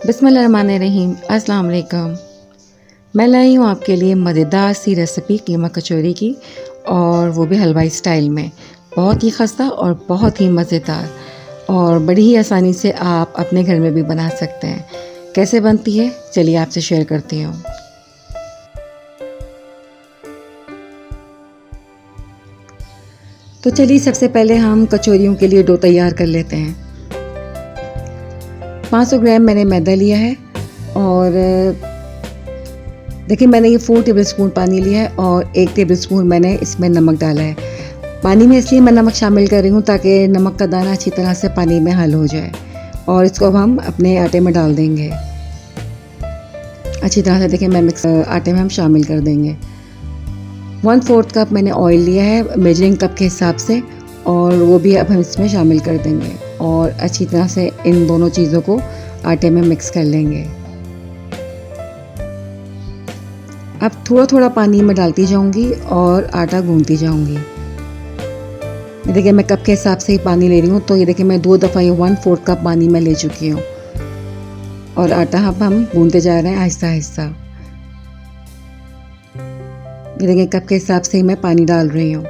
बिस्मिल्लाहिर्रहमानिर्रहीम। अस्सलाम वालेकुम। मैं लाई हूँ आपके लिए मज़ेदार सी रेसिपी कीमा कचौरी की, और वो भी हलवाई स्टाइल में। बहुत ही खस्ता और बहुत ही मज़ेदार, और बड़ी ही आसानी से आप अपने घर में भी बना सकते हैं। कैसे बनती है चलिए आपसे शेयर करती हूँ। तो चलिए सबसे पहले हम कचौरियों के लिए डो तैयार कर लेते हैं। 500 ग्राम मैंने मैदा लिया है, और देखिए मैंने ये 4 टेबलस्पून पानी लिया है और 1 टेबलस्पून मैंने इसमें नमक डाला है। पानी में इसलिए मैं नमक शामिल कर रही हूँ ताकि नमक का दाना अच्छी तरह से पानी में हल हो जाए, और इसको अब हम अपने आटे में डाल देंगे। अच्छी तरह से देखिए मैं मिक्स आटे में हम शामिल कर देंगे। 1/4 कप मैंने ऑयल लिया है मेजरिंग कप के हिसाब से, और वो भी अब हम इसमें शामिल कर देंगे, और अच्छी तरह से इन दोनों चीज़ों को आटे में मिक्स कर लेंगे। अब थोड़ा थोड़ा पानी में डालती जाऊंगी और आटा गूंथती जाऊंगी। ये देखिए मैं कप के हिसाब से ही पानी ले रही हूँ, तो ये देखिए मैं 2 दफ़ा ये 1/4 कप पानी में ले चुकी हूँ, और आटा अब हम गूंथते जा रहे हैं आहिस्ता आहिस्ता। ये देखिए कप के हिसाब से ही मैं पानी डाल रही हूँ।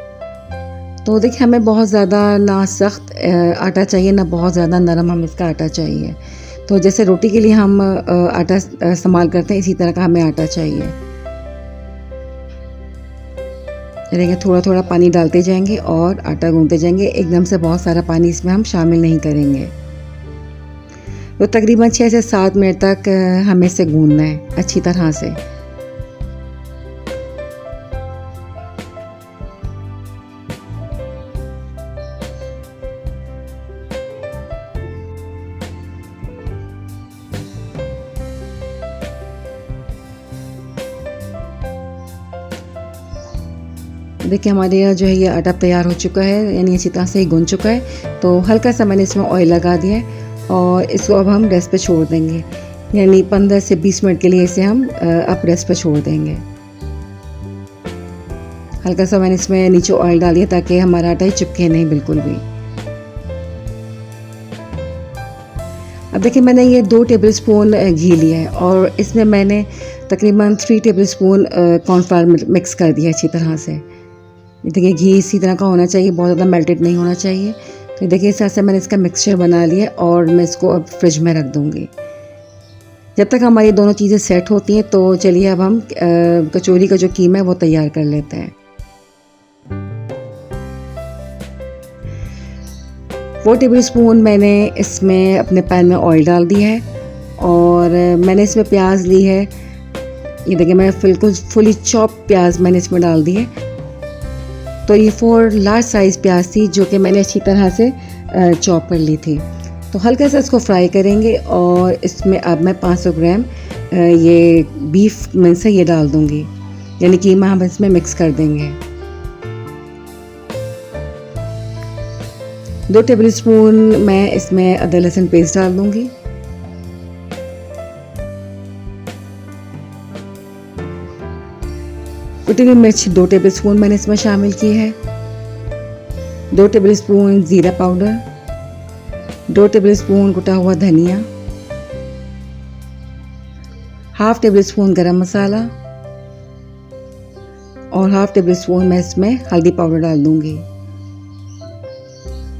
तो देखिए हमें बहुत ज़्यादा ना सख्त आटा चाहिए, ना बहुत ज़्यादा नरम हम इसका आटा चाहिए। तो जैसे रोटी के लिए हम आटा इस्तेमाल करते हैं, इसी तरह का हमें आटा चाहिए। देखिए थोड़ा थोड़ा पानी डालते जाएंगे और आटा गूंथते जाएंगे। एकदम से बहुत सारा पानी इसमें हम शामिल नहीं करेंगे। तो तकरीबन 6 से 7 मिनट तक हमें इसे गूंथना है अच्छी तरह से। देखिए हमारे यहाँ जो है ये आटा तैयार हो चुका है, यानी अच्छी तरह से ही गूंथ चुका है। तो हल्का सा मैंने इसमें ऑयल लगा दिया है, और इसको अब हम रेस्ट पे छोड़ देंगे, यानी 15 से 20 मिनट के लिए इसे हम अब रेस्ट पे छोड़ देंगे। हल्का सा मैंने इसमें नीचे ऑयल डाल दिया ताकि हमारा आटा ही चिपके नहीं बिल्कुल भी। अब देखिए मैंने ये 2 टेबलस्पून घी लिया है, और इसमें मैंने तकरीबन 3 टेबलस्पून कॉर्नफ्लावर मिक्स कर दिया अच्छी तरह से। देखिए घी इसी तरह का होना चाहिए, बहुत ज़्यादा मेल्टेड नहीं होना चाहिए। तो देखिए इस तरह से मैंने इसका मिक्सचर बना लिया, और मैं इसको अब फ्रिज में रख दूँगी जब तक हमारी दोनों चीज़ें सेट होती हैं। तो चलिए अब हम कचौरी का जो कीमा है वो तैयार कर लेते हैं। 4 टेबलस्पून मैंने इसमें अपने पैन में ऑयल डाल दिया है, और मैंने इसमें प्याज ली है। ये देखिए मैं बिल्कुल फुली चॉप प्याज मैंने इसमें डाल दी है। तो ये 4 लार्ज साइज़ प्याज थी जो कि मैंने अच्छी तरह से चॉप कर ली थी। तो हल्का सा इसको फ्राई करेंगे, और इसमें अब मैं 500 ग्राम ये बीफ में से ये डाल दूँगी, यानी कीमा हम इसमें मिक्स कर देंगे। 2 टेबलस्पून मैं इसमें अदरक लहसुन पेस्ट डाल दूँगी। कुटी हुई मिर्च 2 टेबलस्पून मैंने इसमें शामिल की है। 2 टेबलस्पून ज़ीरा पाउडर, 2 टेबलस्पून कुटा हुआ धनिया, हाफ टेबलस्पून गरम मसाला, और हाफ टेबलस्पून मैं इसमें हल्दी पाउडर डाल दूँगी,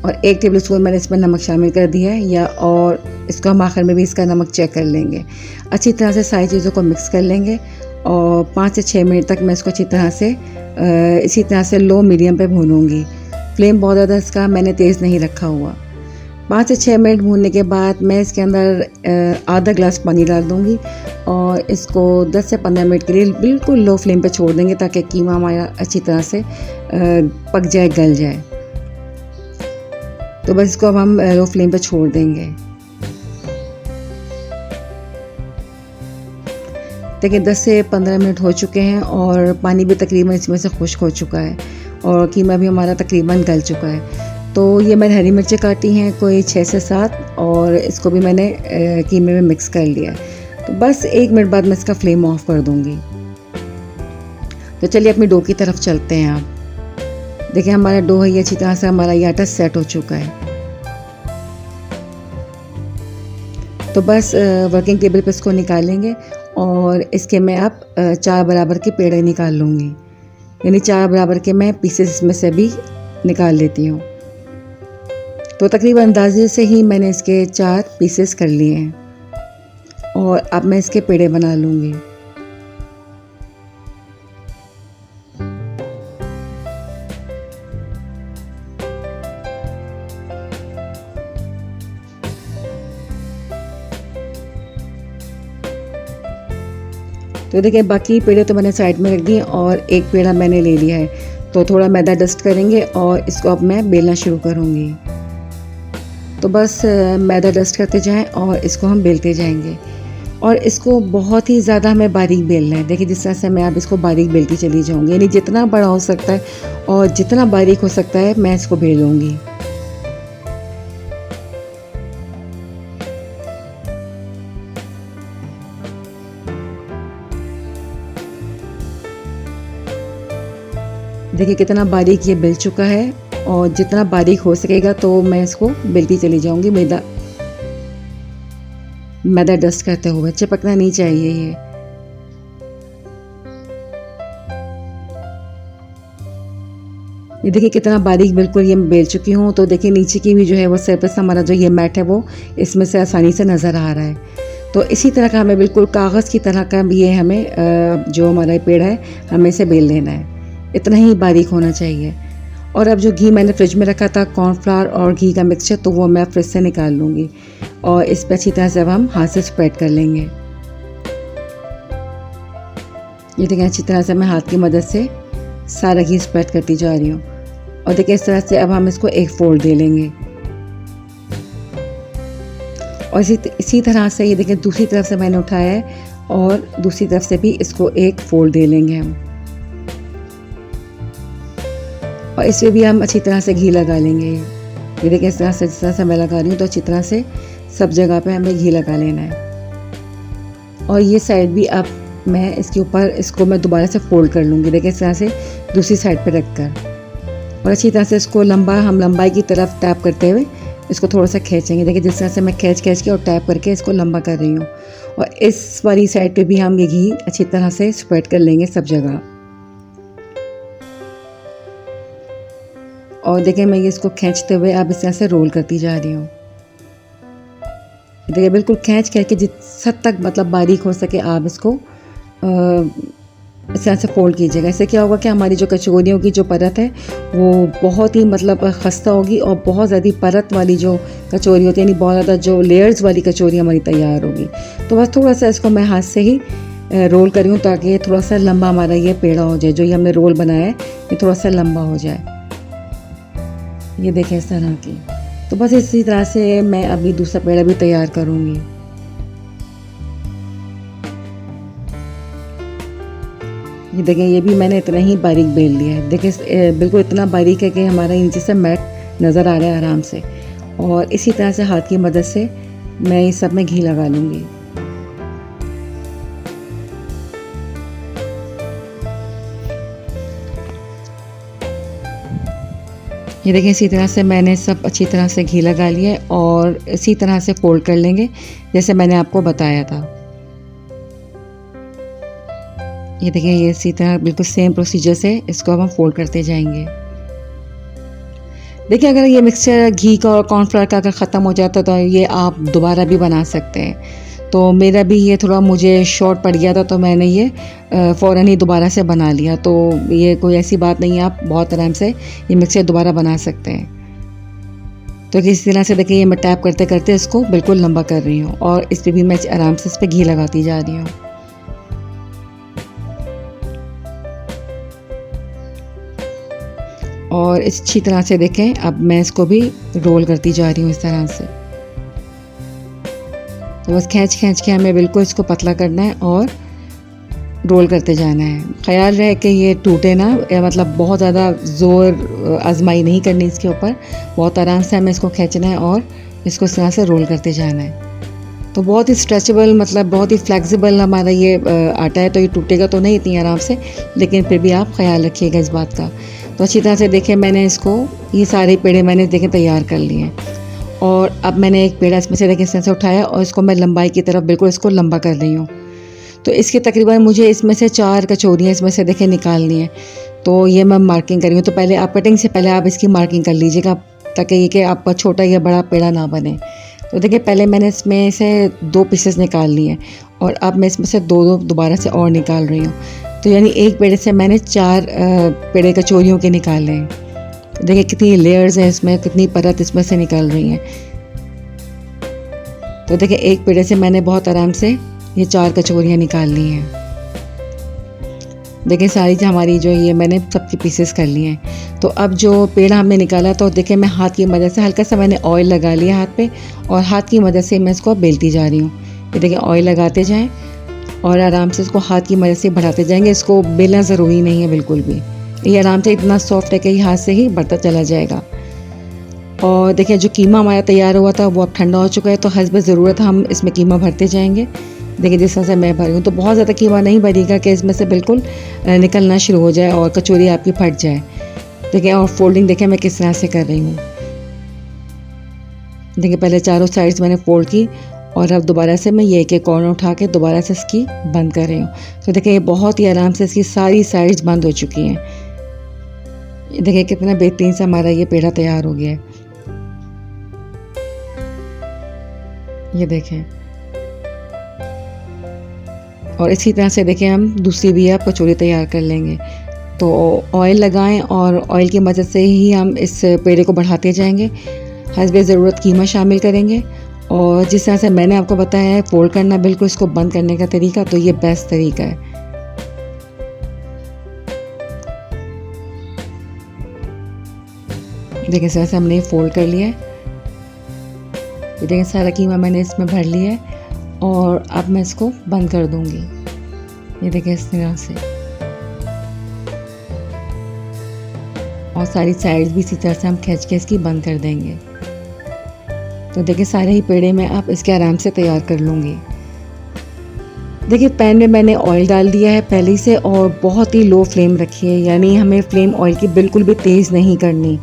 और 1 टेबलस्पून मैंने इसमें नमक शामिल कर दिया है, और इसको हम आखिर में भी इसका नमक चेक कर लेंगे। अच्छी तरह से सारी चीज़ों को मिक्स कर लेंगे, और 5 से 6 मिनट तक मैं इसको अच्छी तरह से इसी तरह से लो मीडियम पे भूनूंगी। फ्लेम बहुत ज़्यादा इसका मैंने तेज़ नहीं रखा हुआ। 5 से 6 मिनट भूनने के बाद मैं इसके अंदर आधा ग्लास पानी डाल दूंगी, और इसको 10 से 15 मिनट के लिए बिल्कुल लो फ्लेम पे छोड़ देंगे ताकि कीमा हमारा अच्छी तरह से पक जाए, गल जाए। तो बस इसको अब हम लो फ्लेम पे छोड़ देंगे। देखिए 10 से 15 मिनट हो चुके हैं, और पानी भी तकरीबन इसमें से खुश्क हो चुका है, और कीमा भी हमारा तकरीबन गल चुका है। तो ये मैंने हरी मिर्चें काटी हैं कोई 6 से 7, और इसको भी मैंने कीमे में मिक्स कर लिया है। तो बस 1 मिनट बाद मैं इसका फ्लेम ऑफ कर दूँगी। तो चलिए अपनी डो की तरफ चलते हैं। आप देखिए हमारा डो है, ये अच्छी तरह से हमारा ये आटा सेट हो चुका है। तो बस वर्किंग टेबल पे इसको निकालेंगे और इसके मैं अब 4 बराबर के पेड़े निकाल लूँगी, यानी 4 बराबर के मैं पीसेस में से भी निकाल लेती हूँ। तो तकरीबन अंदाजे से ही मैंने इसके 4 पीसेस कर लिए हैं और अब मैं इसके पेड़े बना लूँगी। तो देखिए बाकी पेड़े तो मैंने साइड में रख दिए और एक पेड़ा मैंने ले लिया है। तो थोड़ा मैदा डस्ट करेंगे और इसको अब मैं बेलना शुरू करूँगी। तो बस मैदा डस्ट करते जाएं और इसको हम बेलते जाएंगे और इसको बहुत ही ज़्यादा हमें बारीक बेलना है। देखिए जिस तरह से मैं अब इसको बारीक बेलती चली जाऊँगी, यानी जितना बड़ा हो सकता है और जितना बारीक हो सकता है मैं इसको बेलूँगी। देखिए कितना बारीक ये बेल चुका है और जितना बारीक हो सकेगा तो मैं इसको बेलती चली जाऊंगी मैदा डस्ट करते हुए। चिपकना नहीं चाहिए ये देखिए कितना बारीक बिल्कुल ये बेल चुकी हूँ। तो देखिए नीचे की भी जो है वो सरफेस हमारा जो ये मैट है वो इसमें से आसानी से नज़र आ रहा है। तो इसी तरह का हमें बिल्कुल कागज़ की तरह का भी ये हमें जो हमारा पेड़ है हमें इसे बेल लेना है, इतना ही बारीक होना चाहिए। और अब जो घी मैंने फ्रिज में रखा था कॉर्नफ्लावर और घी का मिक्सचर, तो वो मैं फ्रिज से निकाल लूँगी और इस पर अच्छी तरह से अब हम हाथ से स्प्रेड कर लेंगे। ये देखिए अच्छी तरह से मैं हाथ की मदद से सारा घी स्प्रेड करती जा रही हूँ और देखिए इस तरह से अब हम इसको एक फोल्ड दे लेंगे और इसी तरह से ये देखिए दूसरी तरफ से मैंने उठाया है और दूसरी तरफ से भी इसको एक फोल्ड दे लेंगे हम और इस पर भी हम अच्छी तरह से घी लगा लेंगे। ये देखिए इस तरह से जिस तरह से मैं लगा रही हूँ तो अच्छी तरह से सब जगह पे हमें घी लगा लेना है। और ये साइड भी अब मैं इसके ऊपर इसको मैं दोबारा से फोल्ड कर लूँगी। देखिए इस तरह से दूसरी साइड पे रख कर और अच्छी तरह से इसको हम लंबाई की तरफ टैप करते हुए इसको थोड़ा सा खींचेंगे। देखिए जिस तरह से मैं खींच के और टैप करके इसको लंबा कर रही हूँ और इस वाली साइड पे भी हम ये घी अच्छी तरह से स्प्रेड कर लेंगे सब जगह। और देखिए मैं ये इसको खींचते हुए अब इस तरह से रोल करती जा रही हूँ। देखिए बिल्कुल खींच के जिस हद तक मतलब बारीक हो सके आप इसको इस तरह से फोल्ड कीजिएगा। इससे क्या होगा कि हमारी जो कचौरियों की जो परत है वो बहुत ही मतलब खस्ता होगी और बहुत ज़्यादा परत वाली जो कचौरी होती है, यानी बहुत ज़्यादा जो लेयर्स वाली कचौरी हमारी तैयार होगी। तो बस थोड़ा सा इसको मैं हाथ से ही रोल करी हूँ ताकि थोड़ा सा लंबा हमारा ये पेड़ा हो जाए। जो ये हमने रोल बनाया है ये थोड़ा सा लंबा हो जाए। ये देखें इस तरह की। तो बस इसी तरह से मैं अभी दूसरा पेड़ा भी तैयार करूँगी। ये देखें ये भी मैंने इतना ही बारीक बेल लिया है। देखिए बिल्कुल इतना बारीक है कि हमारा नीचे से मैट नज़र आ रहा है आराम से। और इसी तरह से हाथ की मदद से मैं इस सब में घी लगा लूँगी। ये देखिए इसी तरह से मैंने सब अच्छी तरह से घी लगा लिया है और इसी तरह से फोल्ड कर लेंगे जैसे मैंने आपको बताया था। ये देखिए ये इसी तरह बिल्कुल सेम प्रोसीजर से इसको अब हम फोल्ड करते जाएंगे। देखिए अगर ये मिक्सचर घी का और कॉर्नफ्लावर का अगर ख़त्म हो जाता तो ये आप दोबारा भी बना सकते हैं। तो मेरा भी ये थोड़ा मुझे शॉर्ट पड़ गया था तो मैंने ये फ़ौरन ही दोबारा से बना लिया। तो ये कोई ऐसी बात नहीं है, आप बहुत आराम से ये मिक्सचर दोबारा बना सकते हैं। तो इस तरह से देखिए ये मैं टैप करते करते इसको बिल्कुल लंबा कर रही हूँ और इस पर भी मैं आराम से इस पर घी लगाती जा रही हूँ। और अच्छी तरह से देखें अब मैं इसको भी रोल करती जा रही हूँ इस तरह से। तो बस खींच के हमें बिल्कुल इसको पतला करना है और रोल करते जाना है। ख्याल रहे कि ये टूटे ना, मतलब बहुत ज़्यादा ज़ोर आजमाई नहीं करनी इसके ऊपर, बहुत आराम से हमें इसको खींचना है और इसको इस तरह से रोल करते जाना है। तो बहुत ही स्ट्रेचेबल मतलब बहुत ही फ्लेक्सिबल हमारा ये आटा है, तो ये टूटेगा तो नहीं इतनी आराम से, लेकिन फिर भी आप ख्याल रखिएगा इस बात का। तो अच्छी तरह से देखें मैंने इसको ये सारे पेड़े मैंने देखें तैयार कर लिए हैं और अब मैंने एक पेड़ा इसमें से देखिए इस तरह से उठाया और इसको मैं लंबाई की तरफ बिल्कुल इसको लंबा कर रही हूँ। तो इसके तकरीबन मुझे इसमें से 4 कचौरियाँ इसमें से देखिए निकालनी है। तो ये मैं मार्किंग कर रही हूँ। तो पहले आप कटिंग से पहले आप इसकी मार्किंग कर लीजिएगा ताकि ये कि आपका छोटा या बड़ा पेड़ा ना बने। तो देखिए पहले मैंने इसमें से 2 पीसेस निकाल लिए और अब मैं इसमें से 2 दोबारा से और निकाल रही हूँ। तो यानी एक पेड़े से मैंने 4 पेड़े कचौरियों के निकाले हैं। देखिए कितनी लेयर्स हैं इसमें, कितनी परत इसमें से निकल रही हैं। तो देखिए एक पेड़े से मैंने बहुत आराम से ये 4 कचौरियाँ निकाल ली हैं। देखिए सारी हमारी जो ये मैंने सबके पीसेस कर लिए हैं। तो अब जो पेड़ा हमने निकाला तो देखिए मैं हाथ की मदद से हल्का सा मैंने ऑयल लगा लिया हाथ पे और हाथ की मदद से मैं इसको बेलती जा रही हूँ। ये देखिए ऑयल लगाते जाएं और आराम से इसको हाथ की मदद से बढ़ाते जाएंगे। इसको बेलना ज़रूरी नहीं है बिल्कुल भी, ये आराम से इतना सॉफ्ट है कि हाथ से ही बढ़ता चला जाएगा। और देखिए जो कीमा हमारा तैयार हुआ था वो अब ठंडा हो चुका है। तो हस्ब ज़रूरत हम इसमें कीमा भरते जाएंगे। देखिए जिस तरह से मैं भरी हूँ तो बहुत ज़्यादा कीमा नहीं भरिएगा कि इसमें से बिल्कुल निकलना शुरू हो जाए और कचौरी आपकी फट जाए। देखिए और फोल्डिंग देखिए मैं किस तरह से कर रही हूँ। देखिए पहले चारों साइड्स मैंने फोल्ड की और अब दोबारा से मैं ये एक कॉर्नर उठा के दोबारा से इसकी बंद कर रही हूँ। तो देखिए ये बहुत ही आराम से इसकी सारी साइड्स बंद हो चुकी हैं। देखिए कितना बेहतरीन से हमारा ये पेड़ा तैयार हो गया है। ये देखें और इसी तरह से देखिए हम दूसरी भी आप कचौरी तैयार कर लेंगे। तो ऑयल लगाएं और ऑयल की मदद से ही हम इस पेड़े को बढ़ाते जाएंगे। हस्ब ज़रूरत कीमा शामिल करेंगे और जिस तरह से मैंने आपको बताया है फोल्ड करना बिल्कुल इसको बंद करने का तरीका, तो ये बेस्ट तरीका है। देखिए इस तरह से हमने फोल्ड कर लिया है। देखिए सारा कीमा मैंने इसमें भर लिया है और अब मैं इसको बंद कर दूंगी। ये देखिए इस तरह से और सारी साइड्स भी इसी तरह से हम खींच के इसकी बंद कर देंगे। तो देखिए सारे ही पेड़े में आप इसके आराम से तैयार कर लूँगी। देखिए पैन में मैंने ऑयल डाल दिया है पहले से और बहुत ही लो फ्लेम रखी है, यानी हमें फ्लेम ऑयल की बिल्कुल भी तेज़ नहीं करनी।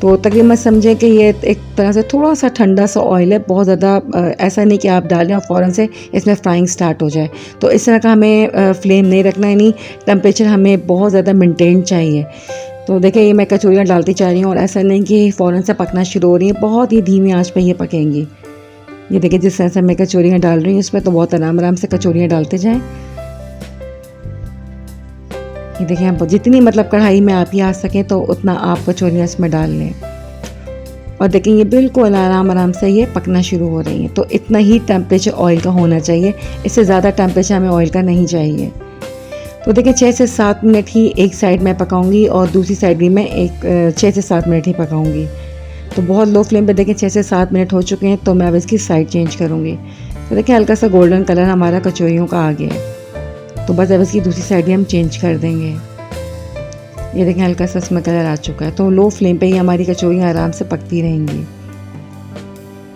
तो तकरीबन समझें कि ये एक तरह से थोड़ा सा ठंडा सा ऑयल है, बहुत ज़्यादा ऐसा नहीं कि आप डालें और फ़ौरन से इसमें फ्राइंग स्टार्ट हो जाए। तो इस तरह का हमें फ्लेम नहीं रखना, यानी टेम्परेचर हमें बहुत ज़्यादा मेंटेन चाहिए। तो देखिए ये मैं कचौरियाँ डालती जा रही हूँ और ऐसा नहीं कि फ़ौरन से पकना शुरू हो रही है, बहुत ही धीमी आंच पे ये पकेंगी। ये देखिए जिस तरह से मैं कचौरियाँ डाल रही हूँ इसमें, तो बहुत आराम से कचौरियाँ डालते जाएँ। ये देखिए आप जितनी मतलब कढ़ाई में आप ही आ सकें तो उतना आप कचौरियाँ इसमें डाल लें। और देखिए ये बिल्कुल आराम से ये पकना शुरू हो रही हैं। तो इतना ही टेम्परेचर ऑयल का होना चाहिए, इससे ज़्यादा टेम्परेचर हमें ऑयल का नहीं चाहिए। तो देखिए 6 से 7 मिनट ही एक साइड में पकाऊंगी और दूसरी साइड भी मैं 6 से 7 मिनट ही पकाऊंगी। तो बहुत लो फ्लेम पे देखिए 6 से 7 मिनट हो चुके हैं। तो मैं अब इसकी साइड चेंज करूँगी। तो देखिए हल्का सा गोल्डन कलर हमारा कचौरियों का आ गया है। तो बस अब इसकी दूसरी साइड भी हम चेंज कर देंगे। ये देखें हल्का सा इसमें कलर आ चुका है। तो लो फ्लेम पे ही हमारी कचौरियाँ आराम से पकती रहेंगी।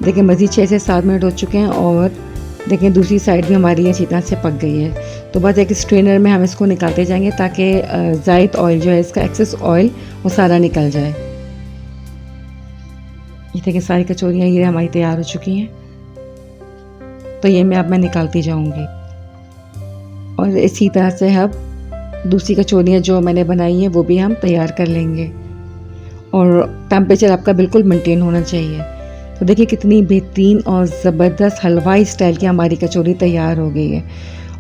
देखिए मज़ीद 6 से 7 मिनट हो चुके हैं और देखें दूसरी साइड भी हमारी अच्छी तरह से पक गई है। तो बस एक स्ट्रेनर में हम इसको निकालते जाएंगे ताकि ज़ायद ऑयल जो है इसका एक्सेस ऑयल वो सारा निकल जाए। ये देखिए सारी कचौरियाँ ये हमारी तैयार हो चुकी हैं। तो ये मैं निकालती जाऊँगी और इसी तरह से अब दूसरी कचौरियाँ जो मैंने बनाई हैं वो भी हम तैयार कर लेंगे। और टेम्परेचर आपका बिल्कुल मेंटेन होना चाहिए। तो देखिए कितनी बेहतरीन और ज़बरदस्त हलवाई स्टाइल की हमारी कचौरी तैयार हो गई है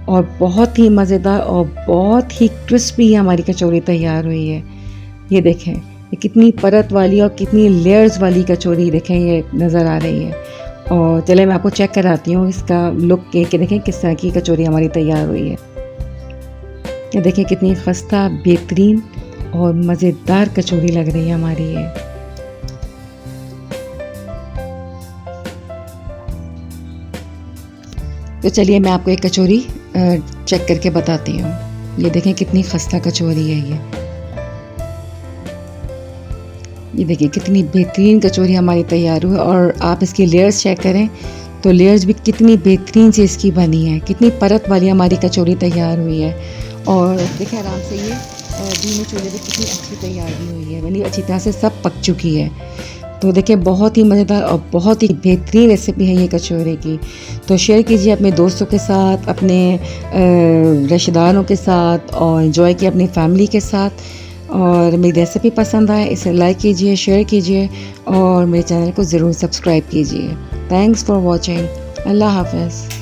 और बहुत ही मज़ेदार और बहुत ही क्रिस्पी हमारी कचौरी तैयार हुई है। ये देखें ये कितनी परत वाली और कितनी लेयर्स वाली कचौरी देखें ये नज़र आ रही है। और चले मैं आपको चेक कराती हूँ इसका लुक के देखें किस तरह की कचौरी हमारी तैयार हुई है। ये देखिए कितनी खस्ता बेहतरीन और मज़ेदार कचौरी लग रही है हमारी ये। तो चलिए मैं आपको एक कचौरी चेक करके बताती हूँ। ये देखें कितनी खस्ता कचौरी है ये देखिए कितनी बेहतरीन कचौरी हमारी तैयार हुई। और आप इसकी लेयर्स चेक करें तो लेयर्स भी कितनी बेहतरीन से इसकी बनी है, कितनी परत वाली हमारी कचौरी तैयार हुई है। और देखिए आराम से ये धीमे चूल्हे पे कितनी अच्छी तैयार भी हुई है, यानी अच्छी तरह से सब पक चुकी है। तो देखिए बहुत ही मज़ेदार और बहुत ही बेहतरीन रेसिपी है ये कचौरी की। तो शेयर कीजिए अपने दोस्तों के साथ, अपने रिश्तेदारों के साथ और एंजॉय कीजिए अपनी फैमिली के साथ। और मेरी रेसिपी पसंद आए इसे लाइक कीजिए, शेयर कीजिए और मेरे चैनल को ज़रूर सब्सक्राइब कीजिए। Thanks for watching. अल्लाह हाफ़िज़।